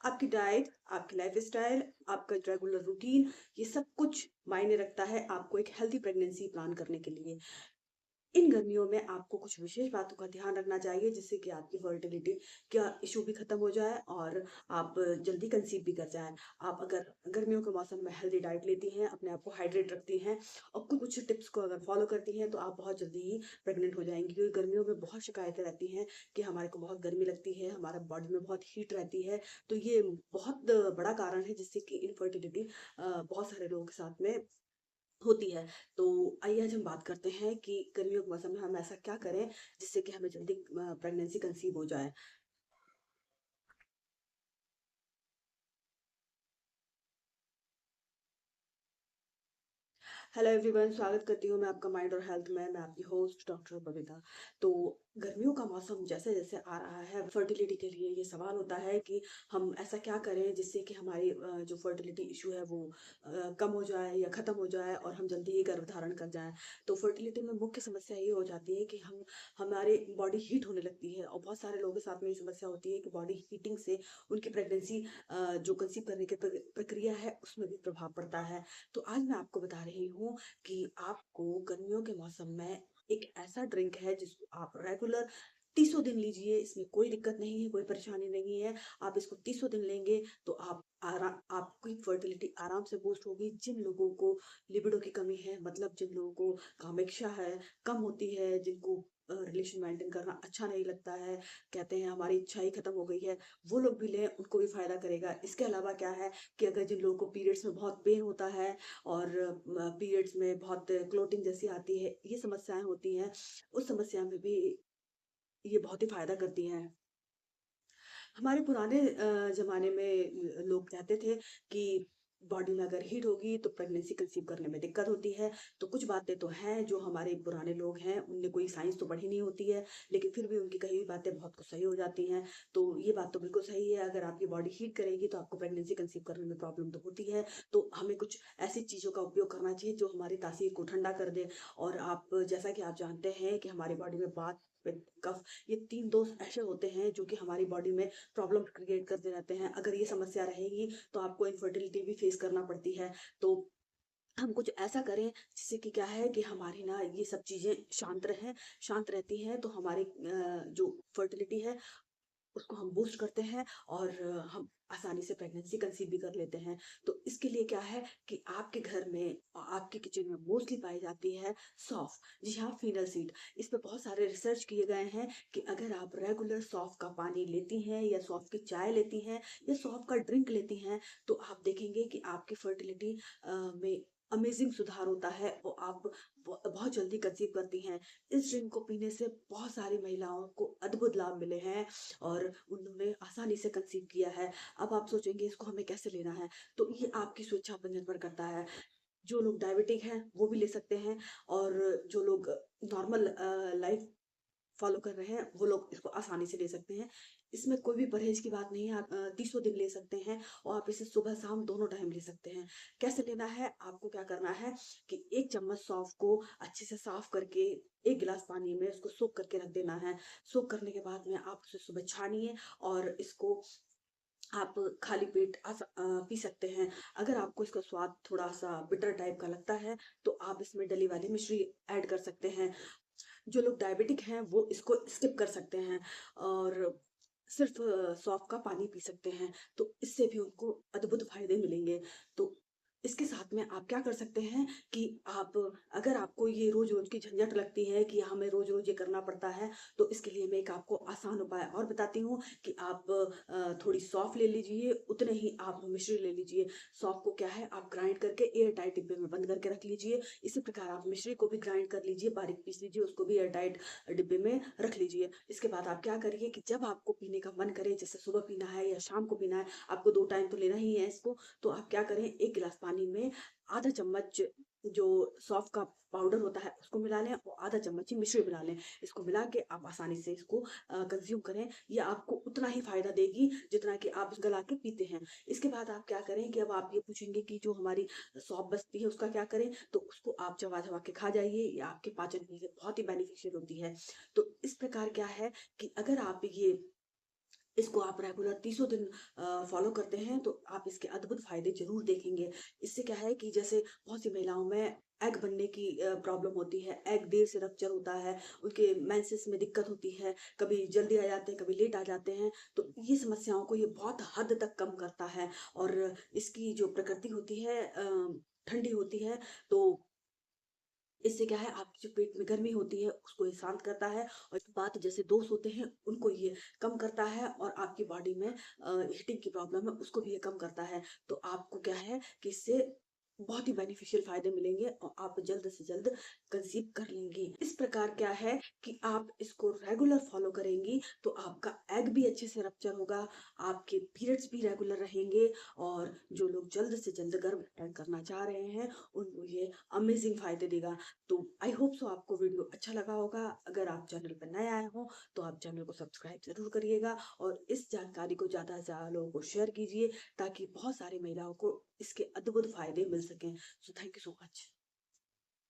आपकी डाइट, आपकी लाइफ़स्टाइल, आपका रेगुलर रूटीन, ये सब कुछ मायने रखता है आपको एक हेल्दी प्रेगनेंसी प्लान करने के लिए। इन गर्मियों में आपको कुछ विशेष बातों का ध्यान रखना चाहिए जिससे कि आपकी फर्टिलिटी का इशू भी खत्म हो जाए और आप जल्दी कंसीव भी कर जाएँ। आप अगर गर्मियों के मौसम में हेल्दी डाइट लेती हैं, अपने आप को हाइड्रेट रखती हैं और कुछ टिप्स को अगर फॉलो करती हैं तो आप बहुत जल्दी ही प्रेग्नेंट हो जाएँगी। क्योंकि गर्मियों में बहुत शिकायतें रहती हैं कि हमारे को बहुत गर्मी लगती है, हमारा बॉडी में बहुत हीट रहती है। तो ये बहुत बड़ा कारण है जिससे कि इनफर्टिलिटी बहुत सारे लोगों के साथ में होती है। तो आइए आज हम बात करते हैं कि गर्मियों के मौसम में हम ऐसा क्या करें जिससे कि हमें जल्दी प्रेगनेंसी कंसीव हो जाए। हेलो एवरीवन, स्वागत करती हूँ मैं आपका माइंड और हेल्थ में। मैं आपकी होस्ट डॉक्टर बबीता। तो गर्मियों का मौसम जैसे जैसे आ रहा है, फर्टिलिटी के लिए ये सवाल होता है कि हम ऐसा क्या करें जिससे कि हमारी जो फर्टिलिटी इशू है वो कम हो जाए या ख़त्म हो जाए और हम जल्दी ही गर्भ धारण कर जाएं। तो फर्टिलिटी में मुख्य समस्या ये हो जाती है कि हम हमारी बॉडी हीट होने लगती है और बहुत सारे लोगों के साथ में ये समस्या होती है कि बॉडी हीटिंग से उनकी प्रेगनेंसी जो कंसीव करने की प्रक्रिया है उसमें भी प्रभाव पड़ता है। तो आज मैं आपको बता रही हूँ कि आपको गर्मियों के मौसम में एक ऐसा ड्रिंक है जिसको आप रेगुलर तीसों दिन लीजिए। इसमें कोई दिक्कत नहीं है, कोई परेशानी नहीं है। आप इसको तीसों दिन लेंगे तो आप आपकी फर्टिलिटी आराम से बूस्ट होगी। जिन लोगों को लिबिडो की कमी है, मतलब जिन लोगों को कामेक्षा है कम होती है, जिनको रिलेशन मेंटेन करना अच्छा नहीं लगता है, कहते हैं हमारी इच्छा ही खत्म हो गई है, वो लोग भी लें, उनको भी फायदा करेगा। इसके अलावा क्या है कि अगर जिन लोगों को पीरियड्स में बहुत पेन होता है और पीरियड्स में बहुत क्लोटिंग जैसी आती है, ये समस्याएँ होती हैं, उस समस्या में भी ये बहुत ही फ़ायदा करती हैं। हमारे पुराने ज़माने में लोग कहते थे कि बॉडी में अगर हीट होगी तो प्रेगनेंसी कंसीव करने में दिक्कत होती है। तो कुछ बातें तो हैं जो हमारे पुराने लोग हैं, उनने कोई साइंस तो पढ़ी नहीं होती है, लेकिन फिर भी उनकी कही हुई बातें बहुत कुछ सही हो जाती हैं। तो ये बात तो बिल्कुल सही है, अगर आपकी बॉडी हीट करेगी तो आपको प्रेगनेंसी कंसीव करने में प्रॉब्लम तो होती है। तो हमें कुछ ऐसी चीज़ों का उपयोग करना चाहिए जो हमारी तासीर को ठंडा कर दे। और आप जैसा कि आप जानते हैं कि हमारी बॉडी में वात, पित्त, कफ, ये 3 दोष ऐसे होते हैं जो कि हमारी बॉडी में प्रॉब्लम क्रिएट करते रहते हैं। अगर ये समस्या रहेगी तो आपको इनफर्टिलिटी भी फेस करना पड़ती है। तो हम कुछ ऐसा करें जिससे कि क्या है कि हमारी ना ये सब चीज़ें शांत रहती हैं तो हमारी जो फर्टिलिटी है उसको हम बूस्ट करते हैं और हम आसानी से प्रेगनेंसी कंसीव भी कर लेते हैं। तो इसके लिए क्या है कि आपके घर में आपके किचन में मोस्टली पाई जाती है सौंफ। जी हाँ, फीनल सीड। इस पे बहुत सारे रिसर्च किए गए हैं कि अगर आप रेगुलर सौंफ का पानी लेती हैं या सौंफ की चाय लेती हैं या सौंफ का ड्रिंक लेती हैं, तो आप देखेंगे कि आपकी फर्टिलिटी में अमेज़िंग सुधार होता है और आप बहुत जल्दी कंसीव करती हैं। इस ड्रिंक को पीने से बहुत सारी महिलाओं को अद्भुत लाभ मिले हैं और उन्होंने आसानी से कंसीव किया है। अब आप सोचेंगे इसको हमें कैसे लेना है? तो ये आपकी स्वेच्छा पर निर्भर करता है। जो लोग डायबिटिक हैं, वो भी ले सकते हैं और जो लोग नॉर्मल लाइफ़ फ़ॉलो कर रहे हैं, वो लोग इसको आसानी से ले सकते हैं। इसमें कोई भी परहेज़ की बात नहीं है, आप तीसों दिन ले सकते हैं और आप इसे सुबह-शाम दोनों टाइम ले सकते हैं। कैसे लेना है? आपको क्या करना है कि 1 चम्मच सौंफ को अच्छे से साफ़ करके 1 गिलास पानी में उसको सोक करके रख देना है। सोक करने के बाद में आप उसे सुबह छानिए और इसको आप खाली पेट पी सकते हैं। अगर आपको इसका स्वाद थोड़ा-सा बिटर टाइप का लगता है, तो आप इसमें डली वाली मिश्री ऐड कर सकते हैं। जो लोग डायबिटिक हैं वो इसको स्किप कर सकते हैं और सिर्फ़ सौंफ का पानी पी सकते हैं, तो इससे भी उनको अद्भुत फ़ायदे मिलेंगे। तो इसके साथ में आप क्या कर सकते हैं कि आप अगर आपको ये रोज़-रोज़ की झंझट लगती है कि हमें रोज़-रोज़ ये करना पड़ता है, तो इसके लिए मैं एक आपको आसान उपाय और बताती हूँ कि आप थोड़ी सौंफ ले लीजिए, उतने ही आप मिश्री ले लीजिए। सौंफ को क्या है, आप ग्राइंड करके एयर टाइट डिब्बे में बंद करके रख लीजिए। इसी प्रकार आप मिश्री को भी ग्राइंड कर लीजिए, बारीक पीस लीजिए, उसको भी एयरटाइट डिब्बे में रख लीजिए। इसके बाद आप क्या करिए कि जब आपको पीने का मन करे, जैसे सुबह पीना है या शाम को पीना है, आपको 2 टाइम तो लेना ही है इसको, तो आप क्या करें, 1 गिलास पानी में आधा चम्मच जो सौंफ का पाउडर होता है उसको मिला लें और आधा चम्मच ही मिश्री मिला लें। इसको मिला के आप आसानी से इसको कंज़्यूम करें। ये आपको उतना ही फ़ायदा देगी जितना कि आप गला के पीते हैं। इसके बाद आप क्या करें कि अब आप ये पूछेंगे कि जो हमारी सौंफ बचती है उसका क्या करें? तो उसको आप चबा-चबा के खा जाइए, ये आपके पाचन के लिए बहुत ही बेनिफिशियल होती है। तो इस प्रकार क्या है कि अगर आप ये इसको आप रेगुलर तीसों दिन फॉलो करते हैं तो आप इसके अद्भुत फ़ायदे ज़रूर देखेंगे। इससे क्या है कि जैसे बहुत सी महिलाओं में एग बनने की प्रॉब्लम होती है, एग देर से रप्चर होता है, उनके मेंसेस में दिक्कत होती है, कभी जल्दी आ जाते हैं, कभी लेट आ जाते हैं, तो ये समस्याओं को ये बहुत हद तक कम करता है और इसकी जो प्रकृति होती है ठंडी होती है, तो इससे क्या है आपके जो पेट में गर्मी होती है उसको ये शांत करता है और जो बात जैसे दोष होते हैं उनको ये कम करता है और आपकी बॉडी में हीटिंग की प्रॉब्लम है उसको भी ये कम करता है। तो आपको क्या है कि इससे बहुत ही बेनिफिशियल फायदे मिलेंगे और आप जल्द से जल्द कंसीव कर लेंगी। इस प्रकार क्या है कि आप इसको रेगुलर फॉलो करेंगी तो आपका एग भी अच्छे से रप्चर होगा, आपके पीरियड्स भी रेगुलर रहेंगे और जो लोग जल्द से जल्द गर्भ धारण करना चाह रहे हैं उनको ये अमेजिंग फायदे देगा। तो आई होप सो आपको वीडियो अच्छा लगा होगा। अगर आप चैनल पर नए आए हो तो आप चैनल को सब्सक्राइब ज़रूर करिएगा और इस जानकारी को ज़्यादा से ज़्यादा लोगों को शेयर कीजिए ताकि बहुत सारी महिलाओं को इसके अद्भुत फ़ायदे मिल सकें। So thank you so much.